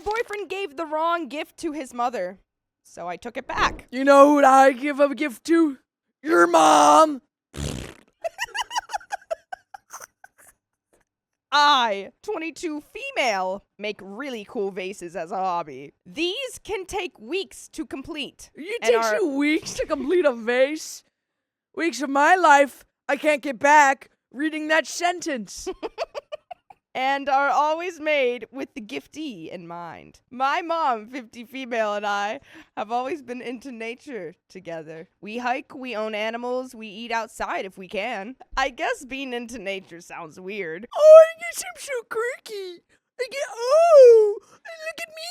boyfriend gave the wrong gift to his mother, so I took it back. You know what I give a gift to? Your mom! I, 22 female, make really cool vases as a hobby. These can take weeks to complete. It takes you weeks to complete a vase? Weeks of my life I can't get back reading that sentence. And are always made with the giftee in mind. My mom, 50 female, and I have always been into nature together. We hike, we own animals, we eat outside if we can. I guess being into nature sounds weird. Oh, I guess I'm so quirky. Look at me.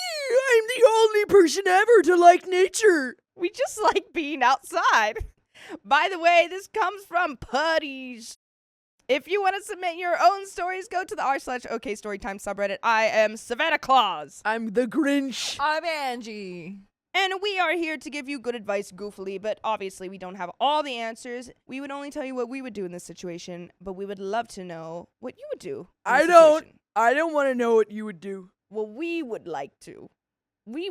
I'm the only person ever to like nature. We just like being outside. By the way, this comes from Putties. If you want to submit your own stories, go to the r/OK Storytime subreddit. I am Savannah Claus. I'm the Grinch. I'm Angie. And we are here to give you good advice goofily, but obviously we don't have all the answers. We would only tell you what we would do in this situation, but we would love to know what you would do. I don't want to know what you would do. Well, we would like to. We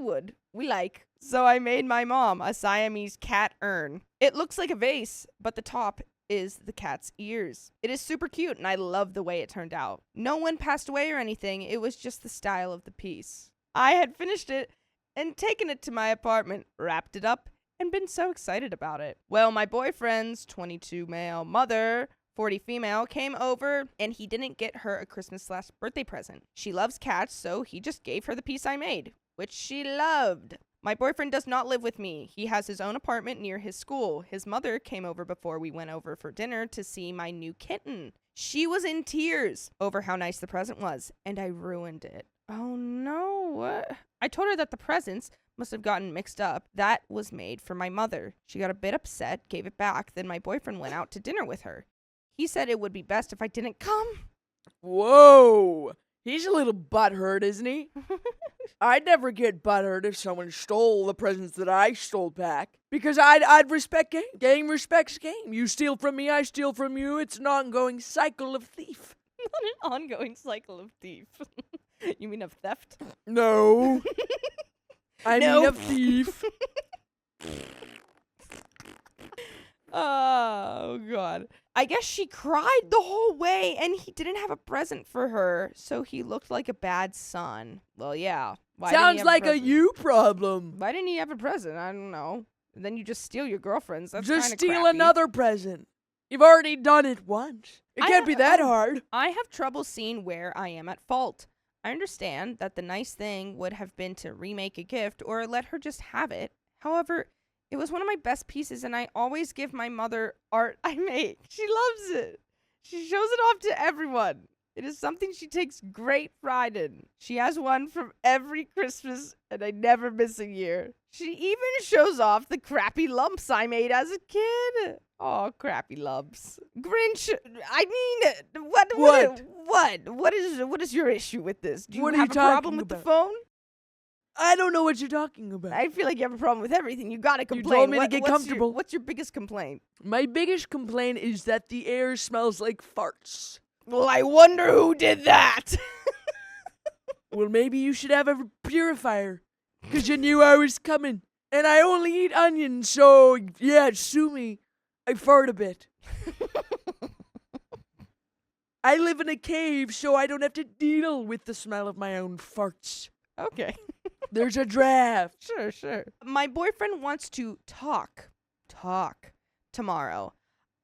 like. So I made my mom a Siamese cat urn. It looks like a vase, but the top is the cat's ears. It is super cute, and I love the way it turned out. No one passed away or anything. It was just the style of the piece. I had finished it and taken it to my apartment, wrapped it up, and been so excited about it. Well, my boyfriend's 22 male mother, 40 female, came over, and he didn't get her a Christmas/birthday present. She loves cats, so he just gave her the piece I made, which she loved. My boyfriend does not live with me. He has his own apartment near his school. His mother came over before we went over for dinner to see my new kitten. She was in tears over how nice the present was, and I ruined it. Oh no, what? I told her that the presents must have gotten mixed up. That was made for my mother. She got a bit upset, gave it back, then my boyfriend went out to dinner with her. He said it would be best if I didn't come. Whoa! He's a little butthurt, isn't he? I'd never get butthurt if someone stole the presents that I stole back. Because I'd respect game. Game respects game. You steal from me, I steal from you. It's an ongoing cycle of thief. Not an ongoing cycle of thief. You mean of theft? No. I mean of thief. Oh, God. I guess she cried the whole way, and he didn't have a present for her, so he looked like a bad son. Well, yeah. Sounds like a you problem. Why didn't he have a present? I don't know. And then you just steal your girlfriend's. That's just steal crappy. another present. You've already done it once. It can't be that hard. I have trouble seeing where I am at fault. I understand that the nice thing would have been to remake a gift or let her just have it. However, it was one of my best pieces, and I always give my mother art I make. She loves it. She shows it off to everyone. It is something she takes great pride in. She has one from every Christmas, and I never miss a year. She even shows off the crappy lumps I made as a kid. Oh, crappy lumps. Grinch, I mean, what is your issue with this? Do you have a problem with the phone? I don't know what you're talking about. I feel like you have a problem with everything. You gotta complain. You told me to get comfortable. What's your biggest complaint? My biggest complaint is that the air smells like farts. Well, I wonder who did that. Well, maybe you should have a purifier. Because you knew I was coming. And I only eat onions, so yeah, sue me. I fart a bit. I live in a cave, so I don't have to deal with the smell of my own farts. Okay. There's a draft. Sure. My boyfriend wants to talk tomorrow.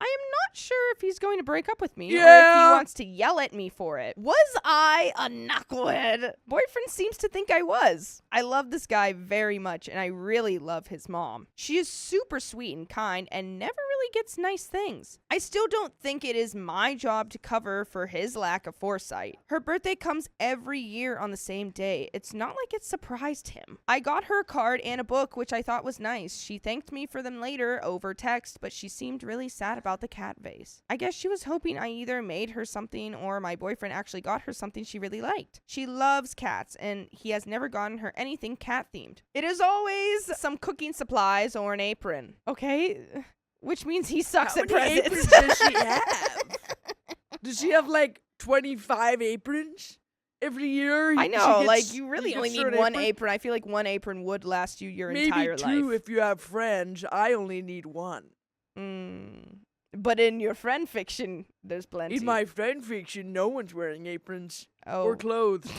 I am not sure if he's going to break up with me or if he wants to yell at me for it. Was I a knucklehead? Boyfriend seems to think I was. I love this guy very much, and I really love his mom. She is super sweet and kind and never really gets nice things. I still don't think it is my job to cover for his lack of foresight. Her birthday comes every year on the same day. It's not like it surprised him. I got her a card and a book, which I thought was nice. She thanked me for them later over text, but she seemed really sad about the cat vase. I guess she was hoping I either made her something or my boyfriend actually got her something she really liked. She loves cats, and he has never gotten her anything cat themed. It is always some cooking supplies or an apron. Okay? Which means he sucks at presents. How many aprons does she have? Does she have like 25 aprons? every year. I know, like, you really he only gets need an one apron. I feel like one apron would last you your Maybe entire two life. if you have friends. I only need one. But in your friend fiction, there's plenty. In my friend fiction, no one's wearing aprons Oh. or clothes.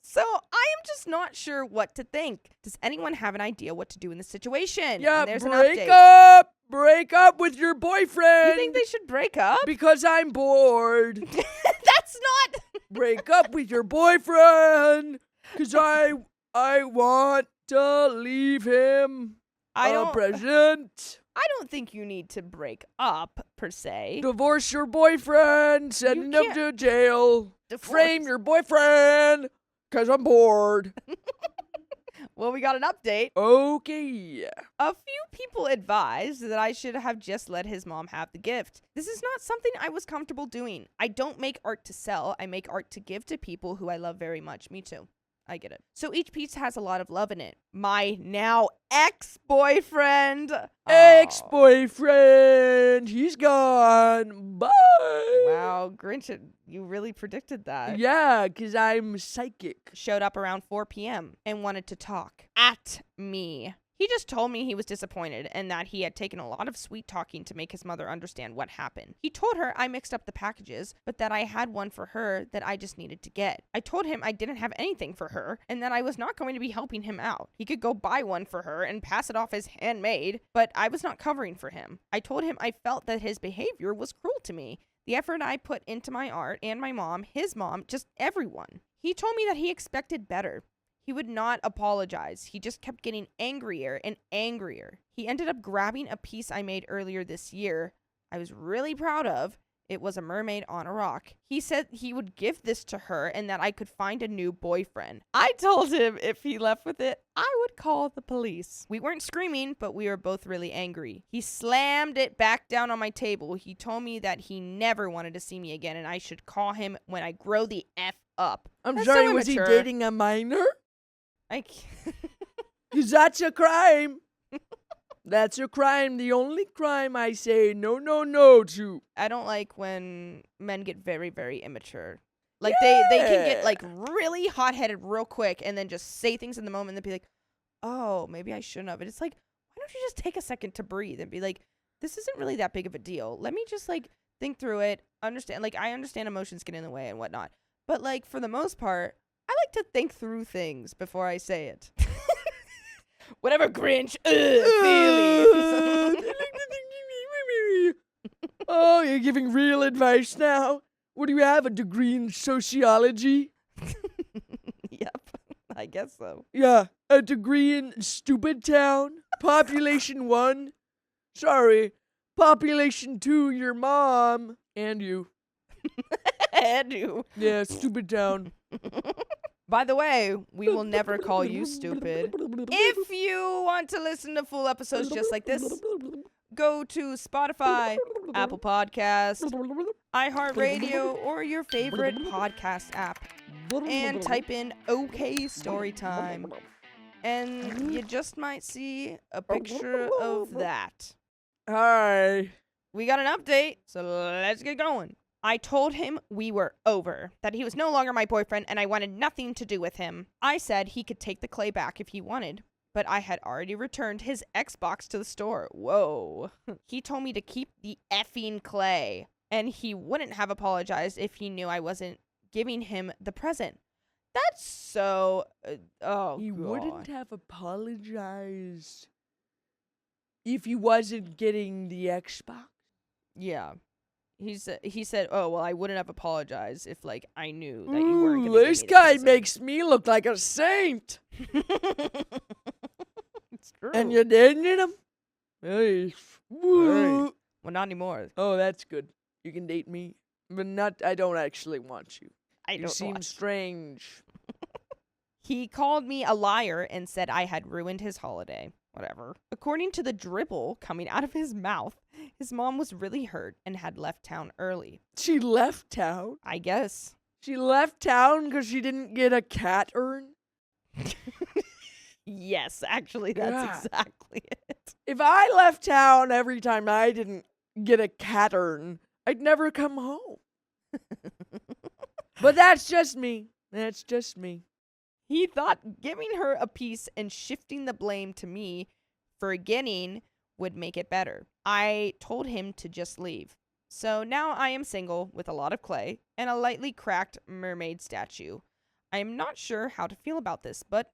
So I am just not sure what to think. Does anyone have an idea what to do in this situation? Yeah, And there's an break update. up! Break up with your boyfriend! You think they should break up? Because I'm bored. That's not... Break up with your boyfriend! Because I want to leave him a present. I don't think you need to break up, per se. Divorce your boyfriend. Send him to jail. Frame your boyfriend. Because I'm bored. Well, we got an update. Okay. A few people advised that I should have just let his mom have the gift. This is not something I was comfortable doing. I don't make art to sell. I make art to give to people who I love very much. Me too. I get it. So each piece has a lot of love in it. My now ex-boyfriend. Ex-boyfriend. He's gone. Bye. Wow, Grinch, you really predicted that. Yeah, because I'm psychic. Showed up around 4 p.m. and wanted to talk at me. He just told me he was disappointed and that he had taken a lot of sweet talking to make his mother understand what happened. He told her I mixed up the packages, but that I had one for her that I just needed to get. I told him I didn't have anything for her and that I was not going to be helping him out. He could go buy one for her and pass it off as handmade, but I was not covering for him. I told him I felt that his behavior was cruel to me. The effort I put into my art and my mom, his mom, just everyone. He told me that he expected better. He would not apologize. He just kept getting angrier and angrier. He ended up grabbing a piece I made earlier this year. I was really proud of. It was a mermaid on a rock. He said he would give this to her and that I could find a new boyfriend. I told him if he left with it, I would call the police. We weren't screaming, but we were both really angry. He slammed it back down on my table. He told me that he never wanted to see me again and I should call him when I grow the F up. I'm sorry, was he dating a minor? Because that's a crime. That's a crime. The only crime I say no to. I don't like when men get very, very immature. Like, they can get, like, really hot-headed real quick and then just say things in the moment and be like, oh, maybe I shouldn't have. And it's like, why don't you just take a second to breathe and be like, this isn't really that big of a deal. Let me just, like, think through it, understand. Like, I understand emotions get in the way and whatnot. But, like, for the most part, I like to think through things before I say it. Whatever, Grinch. Feelings. Oh, you're giving real advice now? What do you have, a degree in sociology? Yep, I guess so. Yeah, a degree in Stupid Town. Population 1. Sorry, Population 2, your mom. And you. And you. Yeah, Stupid Town. By the way, we will never call you stupid. If you want to listen to full episodes just like this, go to Spotify, Apple Podcasts, iHeartRadio, or your favorite podcast app, and type in OK Storytime. And you just might see a picture of that. Hi. We got an update, so let's get going. I told him we were over, that he was no longer my boyfriend and I wanted nothing to do with him. I said he could take the clay back if he wanted, but I had already returned his Xbox to the store. Whoa. He told me to keep the effing clay, and he wouldn't have apologized if he knew I wasn't giving him the present. That's so... He wouldn't have apologized if he wasn't getting the Xbox? Yeah. He said, oh, well, I wouldn't have apologized if, like, I knew that you weren't going to This guy makes me look like a saint. It's true. And you're dating him? Hey. Well, not anymore. Oh, that's good. You can date me. But I don't actually want you. You seem strange. He called me a liar and said I had ruined his holiday. Whatever. According to the dribble coming out of his mouth, his mom was really hurt and had left town early. She left town? I guess. She left town because she didn't get a cat urn? Yes, actually, that's exactly it. If I left town every time I didn't get a cat urn, I'd never come home. But that's just me. That's just me. He thought giving her a piece and shifting the blame to me for getting would make it better. I told him to just leave. So now I am single with a lot of clay and a lightly cracked mermaid statue. I am not sure how to feel about this, but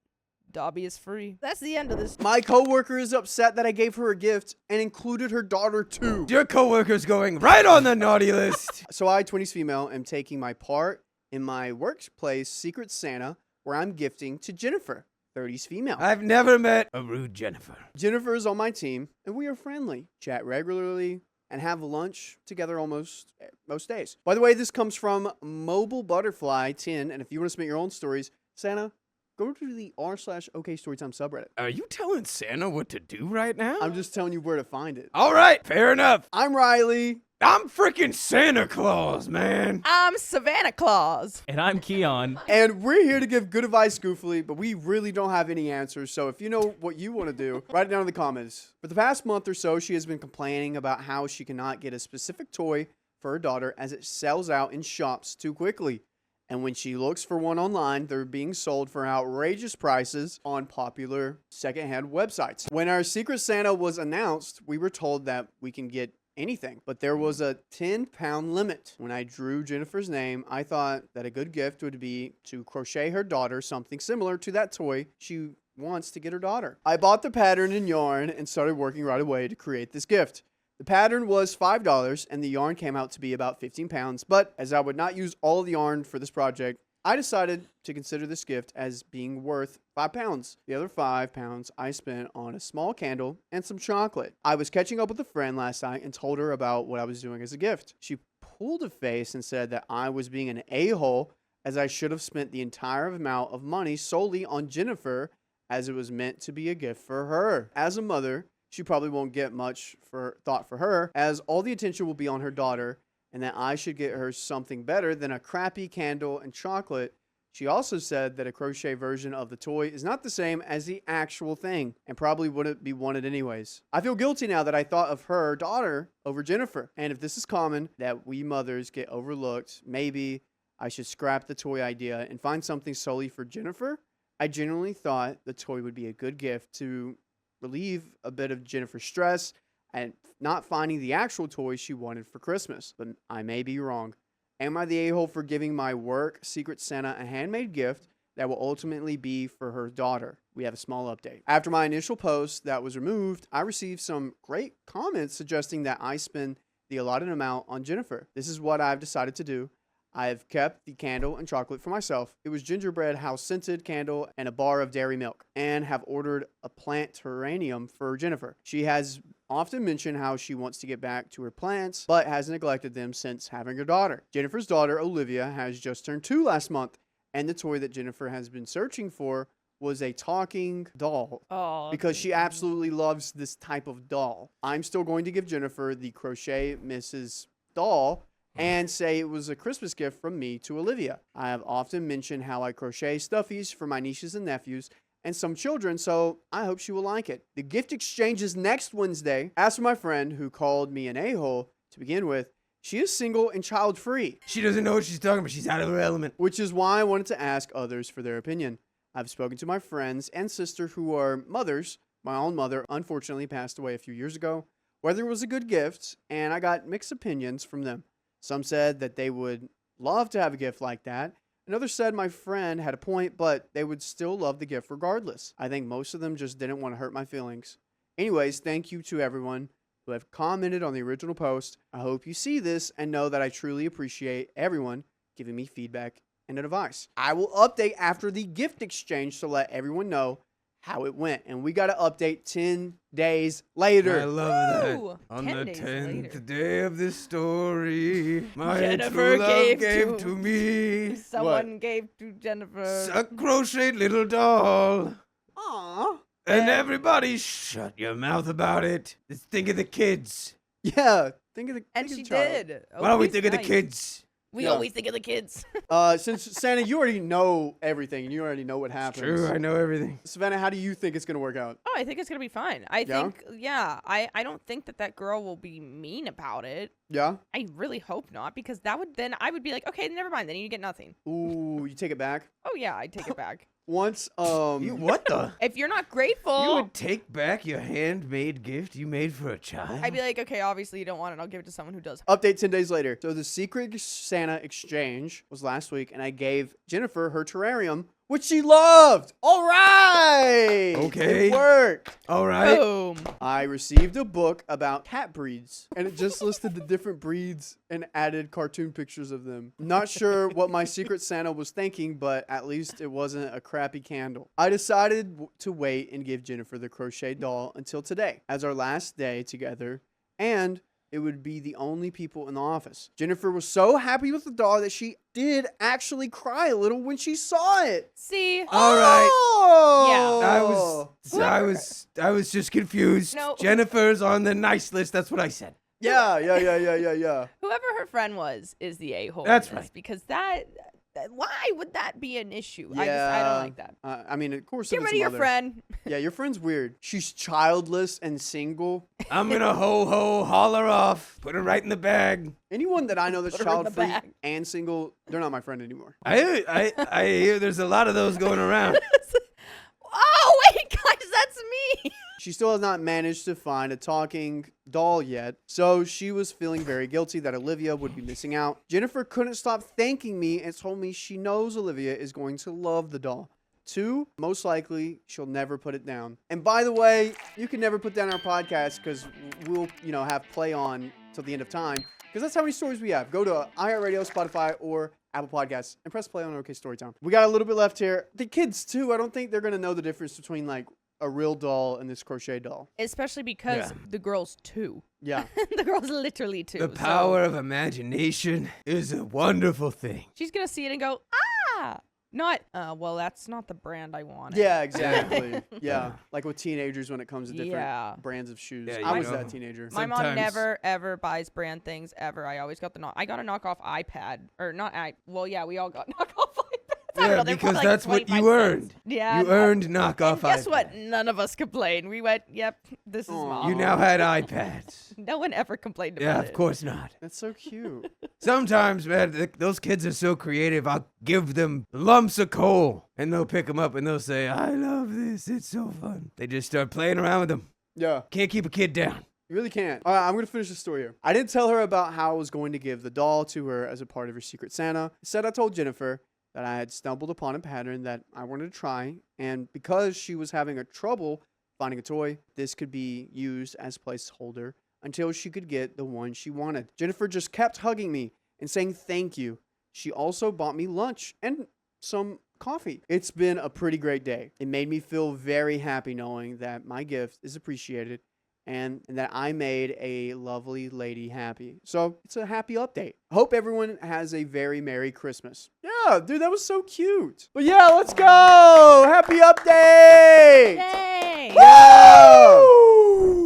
Dobby is free. That's the end of this. My coworker is upset that I gave her a gift and included her daughter too. Your coworker's going right on the naughty list. So I, 20s female, am taking my part in my workplace Secret Santa, where I'm gifting to Jennifer, 30s female. I've never met a rude Jennifer. Jennifer is on my team, and we are friendly, chat regularly, and have lunch together almost most days. By the way, this comes from Mobile Butterfly 10, and if you want to submit your own stories, Santa, go to the r/OK Storytime subreddit. Are you telling Santa what to do right now? I'm just telling you where to find it. All right, fair enough. I'm Riley. I'm freaking Santa Claus, man. I'm Savannah Claus. And I'm Keon. And we're here to give good advice goofily, but we really don't have any answers. So if you know what you want to do, write it down in the comments. For the past month or so, she has been complaining about how she cannot get a specific toy for her daughter as it sells out in shops too quickly. And when she looks for one online, they're being sold for outrageous prices on popular secondhand websites. When our Secret Santa was announced, we were told that we can get anything, but there was a 10-pound limit. When I drew Jennifer's name, I thought that a good gift would be to crochet her daughter something similar to that toy she wants to get her daughter. I bought the pattern and yarn and started working right away to create this gift. The pattern was $5 and the yarn came out to be about 15 pounds, but as I would not use all of the yarn for this project, I decided to consider this gift as being worth 5 pounds. The other 5 pounds I spent on a small candle and some chocolate. I was catching up with a friend last night and told her about what I was doing as a gift. She pulled a face and said that I was being an a-hole as I should have spent the entire amount of money solely on Jennifer as it was meant to be a gift for her. As a mother, she probably won't get much thought for her as all the attention will be on her daughter, and that I should get her something better than a crappy candle and chocolate. She also said that a crochet version of the toy is not the same as the actual thing and probably wouldn't be wanted anyways. I feel guilty now that I thought of her daughter over Jennifer. And if this is common, that we mothers get overlooked, maybe I should scrap the toy idea and find something solely for Jennifer. I genuinely thought the toy would be a good gift to relieve a bit of Jennifer's stress and not finding the actual toy she wanted for Christmas. But I may be wrong. Am I the a-hole for giving my work Secret Santa a handmade gift that will ultimately be for her daughter? We have a small update. After my initial post that was removed, I received some great comments suggesting that I spend the allotted amount on Jennifer. This is what I've decided to do. I have kept the candle and chocolate for myself. It was gingerbread house scented candle and a bar of dairy milk, and have ordered a plant terrarium for Jennifer. She has often mentioned how she wants to get back to her plants, but has neglected them since having her daughter. Jennifer's daughter, Olivia, has just turned 2 last month, and the toy that Jennifer has been searching for was a talking doll. Oh, because she absolutely loves this type of doll. I'm still going to give Jennifer the Crochet Mrs. doll and say it was a Christmas gift from me to Olivia. I have often mentioned how I crochet stuffies for my nieces and nephews and some children, so I hope she will like it. The gift exchange is next Wednesday. As for my friend who called me an a-hole to begin with, she is single and child-free. She doesn't know what she's talking about. She's out of her element. Which is why I wanted to ask others for their opinion. I've spoken to my friends and sister who are mothers. My own mother unfortunately passed away a few years ago. Whether it was a good gift, and I got mixed opinions from them. Some said that they would love to have a gift like that. And others said my friend had a point, but they would still love the gift regardless. I think most of them just didn't want to hurt my feelings. Anyways, thank you to everyone who have commented on the original post. I hope you see this and know that I truly appreciate everyone giving me feedback and advice. I will update after the gift exchange to let everyone know how it went. And we got to update 10 days later. I love Woo! that. On 10 the days 10th later. day of this story, my Jennifer true love gave to me Someone gave to Jennifer. a crocheted little doll. Aww. And everybody shut your mouth about it. Just think of the kids. Yeah. Think of the And think of she the child. did. Why don't we Oakley's think of the nice. kids? We Yeah. always think of the kids. Since Santa, you already know everything, and you already know what happens. True, I know everything. Savannah, how do you think it's gonna work out? Oh, I think it's gonna be fine. I don't think that girl will be mean about it. Yeah. I really hope not, because I would be like, okay, never mind. Then you get nothing. Ooh, you take it back. Oh yeah, I take it back. Once, You what the? If you're not grateful, You would take back your handmade gift you made for a child? I'd be like, okay, obviously you don't want it. I'll give it to someone who does. update 10 days later. So the Secret Santa exchange was last week, and I gave Jennifer her terrarium, which she loved. All right. Okay. It worked. All right. Boom. I received a book about cat breeds, and it just listed the different breeds and added cartoon pictures of them. Not sure what my Secret Santa was thinking, but at least it wasn't a crappy candle. I decided to wait and give Jennifer the crochet doll until today as our last day together, and it would be the only people in the office. Jennifer was so happy with the doll that she did actually cry a little when she saw it. See, All right. Oh! I was just confused. No. Jennifer's on the nice list. That's what I said. Yeah. whoever her friend was is the a-hole. That's in this, right. Because that why would that be an issue? I Yeah. don't like that. I mean, of course, Get if rid it's of your mother. friend. Yeah, your friend's weird. She's childless and single. I'm gonna holler off. Put her right in the bag. Anyone that I know that's Put her in the child-free bag. and single, they're not my friend anymore. I hear there's a lot of those going around. Oh wait, guys, that's me. She still has not managed to find a talking doll yet, so she was feeling very guilty that Olivia would be missing out. Jennifer couldn't stop thanking me and told me she knows Olivia is going to love the doll. 2, most likely, she'll never put it down. And by the way, you can never put down our podcast because we'll, have play on till the end of time. Because that's how many stories we have. Go to iHeartRadio, Spotify, or Apple Podcasts and press play on OK Storytime. We got a little bit left here. The kids, too, I don't think they're going to know the difference between, a real doll and this crochet doll. Especially because Yeah. the girl's 2. Yeah. The girl's literally 2. The power of imagination is a wonderful thing. She's gonna see it and go, ah, not. Well, that's not the brand I wanted. Yeah, exactly. Yeah. Yeah. Like with teenagers when it comes to different Yeah. brands of shoes. Yeah, I you was know. that teenager. My mom Sometimes- never ever buys brand things ever. I always got I got a knockoff iPad or not. Well, yeah, we all got knockoff iPads. I don't Yeah, know, they're because probably that's what 25 you cents. earned. Yeah. You earned knockoff And guess what? iPad. None of us complained. We went, yep, this is Aw. mom. You now had iPads. No one ever complained about Yeah, it. of course not. That's so cute. Sometimes, man, those kids are so creative. I'll give them lumps of coal, and they'll pick them up, and they'll say, I love this. It's so fun. They just start playing around with them. Yeah. Can't keep a kid down. You really can't. All right, I'm going to finish the story here. I didn't tell her about how I was going to give the doll to her as a part of her Secret Santa. Instead, I told Jennifer that I had stumbled upon a pattern that I wanted to try, and because she was having a trouble finding a toy, this could be used as placeholder until she could get the one she wanted. Jennifer just kept hugging me and saying thank you. She also bought me lunch and some coffee. It's been a pretty great day. It made me feel very happy knowing that my gift is appreciated and that I made a lovely lady happy. So it's a happy update. I hope everyone has a very Merry Christmas. Yeah, dude, that was so cute. But yeah, let's go. Happy update. Yay! Yeah.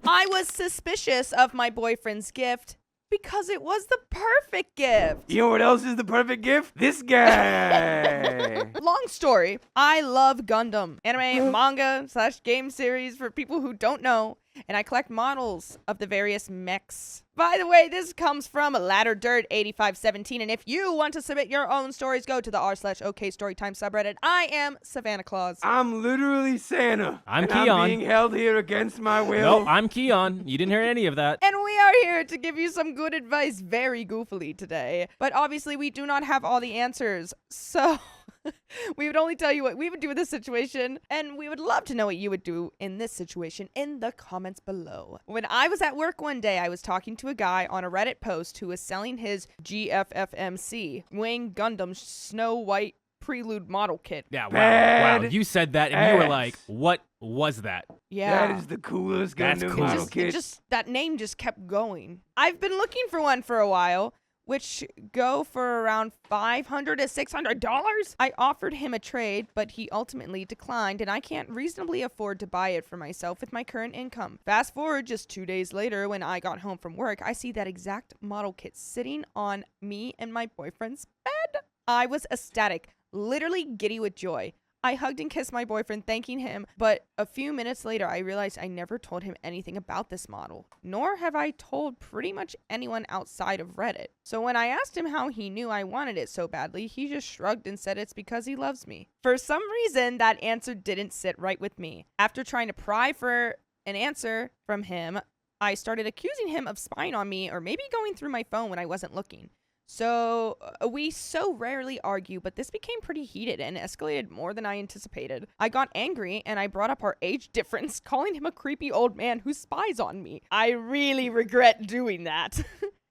I was suspicious of my boyfriend's gift because it was the perfect gift. You know what else is the perfect gift? This guy. Long story. I love Gundam, anime, manga / game series for people who don't know, and I collect models of the various mechs. By the way, this comes from LadderDirt8517, and if you want to submit your own stories, go to the r/OK Storytime subreddit. I am Savannah Claus. I'm literally Santa. I'm and Keon. I'm being held here against my will. No, I'm Keon. You didn't hear any of that. And we are here to give you some good advice very goofily today. But obviously, we do not have all the answers. So we would only tell you what we would do in this situation. And we would love to know what you would do in this situation in the comments below. When I was at work one day, I was talking to a guy on a Reddit post who was selling his GFFMC Wing Gundam Snow White Prelude model kit. Yeah, wow. Bad Wow. You said that and you were ass. like, what was that? Yeah. That is the coolest That's Gundam cool. model It kit. just that name just kept going. I've been looking for one for a while. which go for around $500 to $600. I offered him a trade, but he ultimately declined, and I can't reasonably afford to buy it for myself with my current income. Fast forward just 2 days later, when I got home from work, I see that exact model kit sitting on me and my boyfriend's bed. I was ecstatic, literally giddy with joy. I hugged and kissed my boyfriend, thanking him, but a few minutes later, I realized I never told him anything about this model, nor have I told pretty much anyone outside of Reddit. So when I asked him how he knew I wanted it so badly, he just shrugged and said it's because he loves me. For some reason, that answer didn't sit right with me. After trying to pry for an answer from him, I started accusing him of spying on me or maybe going through my phone when I wasn't looking. So we so rarely argue, but this became pretty heated and escalated more than I anticipated. I got angry and I brought up our age difference, calling him a creepy old man who spies on me. I really regret doing that.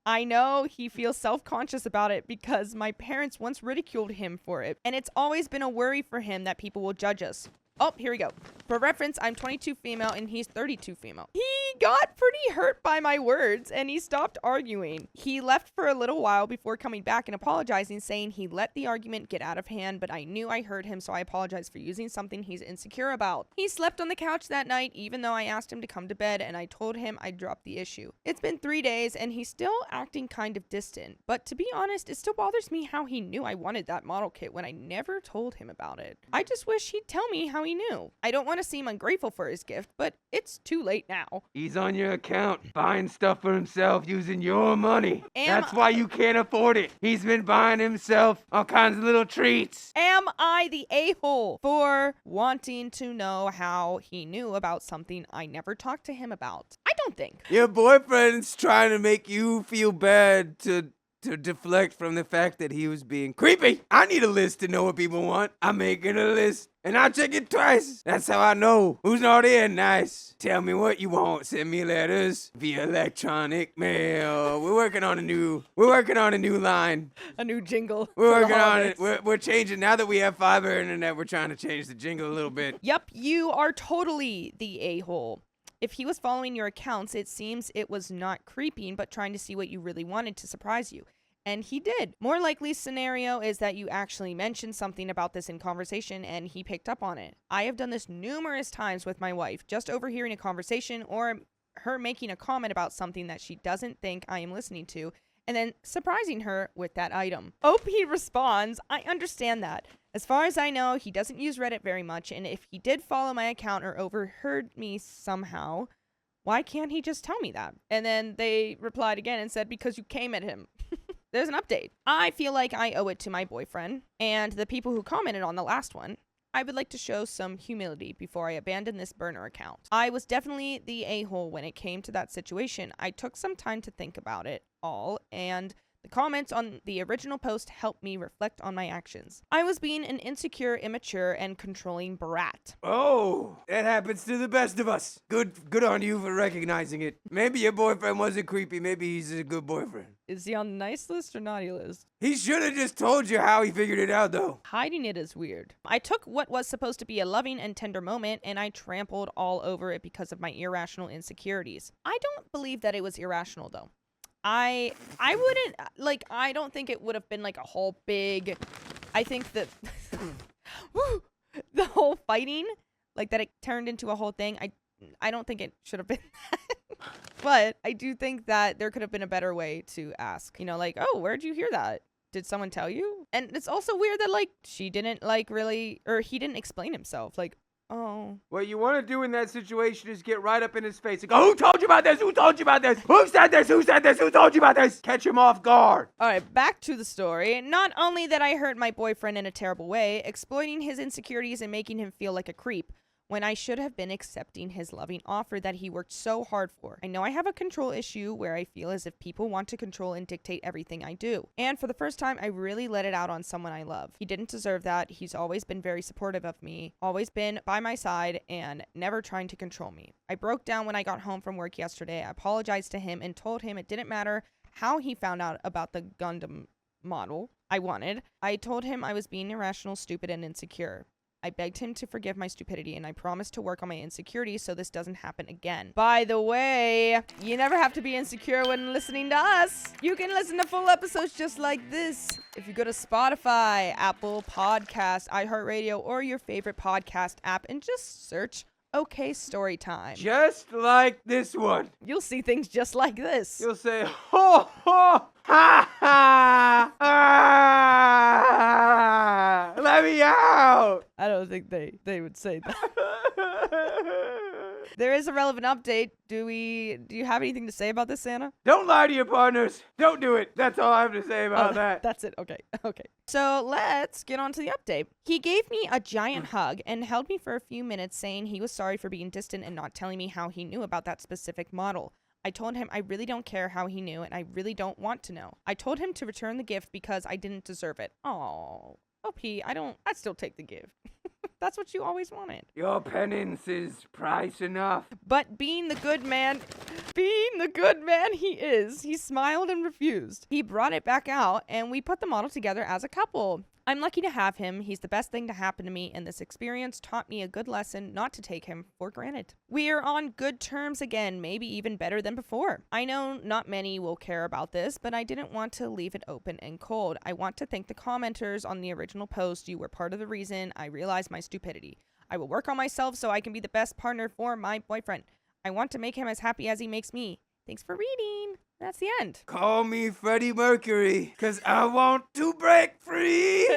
I know he feels self-conscious about it because my parents once ridiculed him for it, and it's always been a worry for him that people will judge us. Oh, here we go. For reference, I'm 22 female and he's 32 female. He got pretty hurt by my words and he stopped arguing. He left for a little while before coming back and apologizing, saying he let the argument get out of hand, but I knew I hurt him, so I apologized for using something he's insecure about. He slept on the couch that night, even though I asked him to come to bed, and I told him I'd drop the issue. It's been 3 days and he's still acting kind of distant, but to be honest, it still bothers me how he knew I wanted that model kit when I never told him about it. I just wish he'd tell me how he knew. I don't want to seem ungrateful for his gift, but it's too late now. He's on your account, buying stuff for himself using your money. Am That's why you can't afford it. He's been buying himself all kinds of little treats. Am I the a-hole for wanting to know how he knew about something I never talked to him about? I don't think. Your boyfriend's trying to make you feel bad to deflect from the fact that he was being creepy. I need a list to know what people want. I'm making a list, and I check it twice. That's how I know who's naughty and nice. Tell me what you want. Send me letters via electronic mail. We're working on a new line. A new jingle. We're for the working on it. holidays. We're changing. Now that we have fiber internet, we're trying to change the jingle a little bit. Yep, you are totally the a-hole. If he was following your accounts, it seems it was not creeping, but trying to see what you really wanted to surprise you. And he did. More likely scenario is that you actually mentioned something about this in conversation and he picked up on it. I have done this numerous times with my wife, just overhearing a conversation or her making a comment about something that she doesn't think I am listening to, and then surprising her with that item. OP responds, I understand that. As far as I know, he doesn't use Reddit very much, and if he did follow my account or overheard me somehow, why can't he just tell me that? And then they replied again and said, because you came at him. There's an update. I feel like I owe it to my boyfriend and the people who commented on the last one. I would like to show some humility before I abandon this burner account. I was definitely the a-hole when it came to that situation. I took some time to think about it all, and the comments on the original post helped me reflect on my actions. I was being an insecure, immature, and controlling brat. Oh, that happens to the best of us. Good on you for recognizing it. Maybe your boyfriend wasn't creepy. Maybe he's a good boyfriend. Is he on the nice list or naughty list? He should have just told you how he figured it out, though. Hiding it is weird. I took what was supposed to be a loving and tender moment and I trampled all over it because of my irrational insecurities. I don't believe that it was irrational, though. I wouldn't, like, I don't think it would have been like a whole big, I think that the whole fighting, like that it turned into a whole thing, I don't think it should have been that. But I do think that there could have been a better way to ask, you know, like, oh, where'd you hear that? Did someone tell you? And it's also weird that, like, she didn't, like, really, or he didn't explain himself, like, oh. What you want to do in that situation is get right up in his face and go, who told you about this? Who told you about this? Who said this? Who said this? Who told you about this? Catch him off guard. All right, back to the story. Not only that I hurt my boyfriend in a terrible way, exploiting his insecurities and making him feel like a creep, when I should have been accepting his loving offer that he worked so hard for. I know I have a control issue where I feel as if people want to control and dictate everything I do. And for the first time, I really let it out on someone I love. He didn't deserve that. He's always been very supportive of me, always been by my side, and never trying to control me. I broke down when I got home from work yesterday. I apologized to him and told him it didn't matter how he found out about the Gundam model I wanted. I told him I was being irrational, stupid, and insecure. I begged him to forgive my stupidity, and I promised to work on my insecurities so this doesn't happen again. By the way, you never have to be insecure when listening to us. You can listen to full episodes just like this if you go to Spotify, Apple Podcasts, iHeartRadio, or your favorite podcast app and just search OK Storytime. Just like this one. You'll see things just like this. You'll say, ho, ho, ha, ha, ah, let me out. I don't think they would say that. There is a relevant update. Do you have anything to say about this, Santa? Don't lie to your partners. Don't do it. That's all I have to say about that. That's it. Okay. So let's get on to the update. He gave me a giant hug and held me for a few minutes, saying he was sorry for being distant and not telling me how he knew about that specific model. I told him I really don't care how he knew, and I really don't want to know. I told him to return the gift because I didn't deserve it. Oh, OP, I'd still take the gift. That's what you always wanted. Your penance is price enough. But being the good man he is, he smiled and refused. He brought it back out, and we put the model together as a couple. I'm lucky to have him. He's the best thing to happen to me, and this experience taught me a good lesson not to take him for granted. We are on good terms again, maybe even better than before. I know not many will care about this, but I didn't want to leave it open and cold. I want to thank the commenters on the original post. You were part of the reason I realized my stupidity. I will work on myself so I can be the best partner for my boyfriend. I want to make him as happy as he makes me. Thanks for reading. That's the end. Call me Freddie Mercury, 'cause I want to break free.